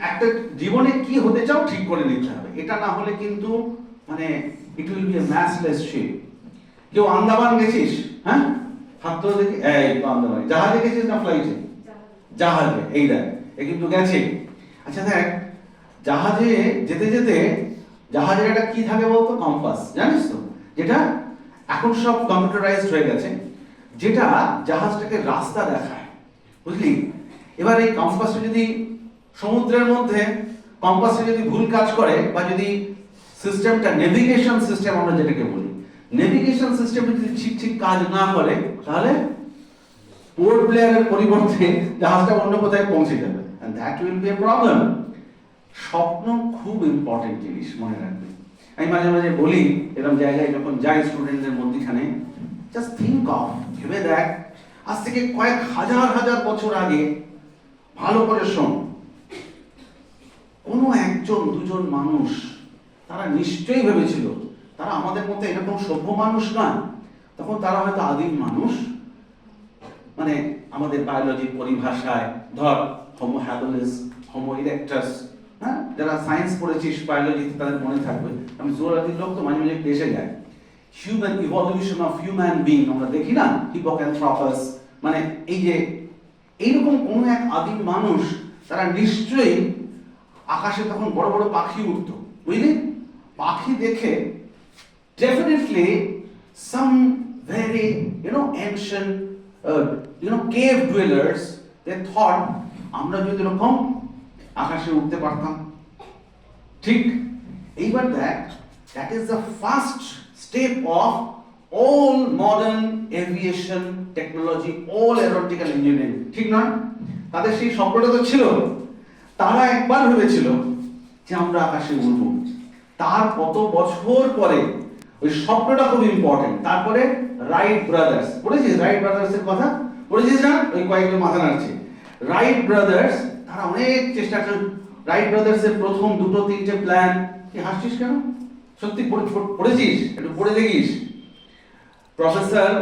একটা জীবনে কি হতে চাও ঠিক করে নিতে হবে, এটা না হলে কিন্তু মানে it will be a matchless ship. কেউ আন্দামান গেছিস? হ্যাঁ, হাত তো দেখি, এই তো আন্দামান। জাহাজে গেছিস না ফ্লাইটে? জাহাজে। এই দেখ, এ কিন্তু গেছে। আচ্ছা দেখ, জাহাজে যেতে যেতে জাহাজের একটা কি থাকে বলতো? কম্পাস, জানিস তো? যেটা এখন সব কম্পিউটারাইজড হয়ে গেছে, যেটা জাহাজটাকে রাস্তা দেখায়, বুঝলি? এবার এই কম্পাসটা যদি সমুদ্রের মধ্যে কম্পাসে যদি ভুল কাজ করে, বা যদি সিস্টেমটা নেভিগেশন সিস্টেম আমরা যেটাকে বলি, নেভিগেশন সিস্টেম যদি ঠিক ঠিক কাজ না করে, তাহলে পোর্ট ব্লেয়ারের পরিবর্তে জাহাজটা অন্য কোথায় পৌঁছে যাবে, and that will be a problem. স্বপ্ন খুব ইম্পর্টেন্ট জিনিস, মনে রাখবে। আমি মাঝে মাঝে বলি, এরকম জায়গায় যখন যাই স্টুডেন্টদের মধ্যখানে, জাস্ট থিঙ্ক অফ, ভেবে দেখ, আজ থেকে কয়েক হাজার হাজার বছর আগে, ভালো করে শোন, কোনো একজন দুজন মানুষ তারা নিশ্চয়ই ভেবেছিল তারা আমাদের মতো এরকম সভ্য মানুষ না, তখন তারা হয়তো আদিম মানুষ। মানে আমাদের বায়োলজির পরিভাষায় ধর হোমো হ্যাবিলিস, হোমো ইরেক্টাস, হ্যাঁ, যারা সায়েন্স পড়েছিস বায়োলজিতে তাদের মনে থাকবে। আমি জুওলজির লোক তো মাঝে মাঝে এসে যায়। Human evolution of human being আমরা দেখি না, হিপোক্যান্থ্রপাস, মানে এই যে এইরকম কোন এক আদিম মানুষ, তারা নিশ্চয়ই আকাশে তখন বড় বড় পাখি উঠতো, বুঝলি? পাখি দেখে definitely some very ancient cave dwellers, they thought আমরা যদি এরকম আকাশে উঠতে পারতাম। ঠিক এইবার দেখ, that is the first step of all modern aviation technology, all aeronautical engineering, ঠিক না? তাদের সেই স্বপ্নটা তো ছিল, তারা একবার ভেবেছিল যে আমরা আকাশে উড়ব। তার কত বছর পরে ওই স্বপ্নটা খুব ইম্পর্টেন্ট। তারপরে রাইট ব্রাদার্স, পড়েছিস রাইট ব্রাদার্সের কথা? পড়েছিস না? ওই কয়েকজন মাথা নাড়ছে। রাইট ব্রাদার্স, তারা অনেক চেষ্টা করে। রাইট ব্রাদার্সের প্রথম দুটো তিনটে প্ল্যান, কি হাসছিস কেন? সত্যি পড়েছিস? একটু পড়ে দেখিস। প্রফেসর,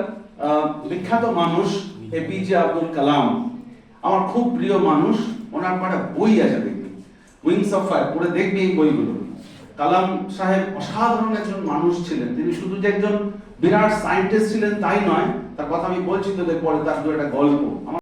বিখ্যাত মানুষ এপিজে আব্দুল কালাম, আমার খুব প্রিয় মানুষ, ওনার একটা বই আছে, দেখবি, উইংস অফ ফায়ার, পড়ে দেখবি এই বইগুলো। কালাম সাহেব অসাধারণ একজন মানুষ ছিলেন। তিনি শুধু যে একজন বিরাট সায়েন্টিস্ট ছিলেন তাই নয়, তার কথা আমি বলছি তোদের পরে, তার দু একটা গল্প।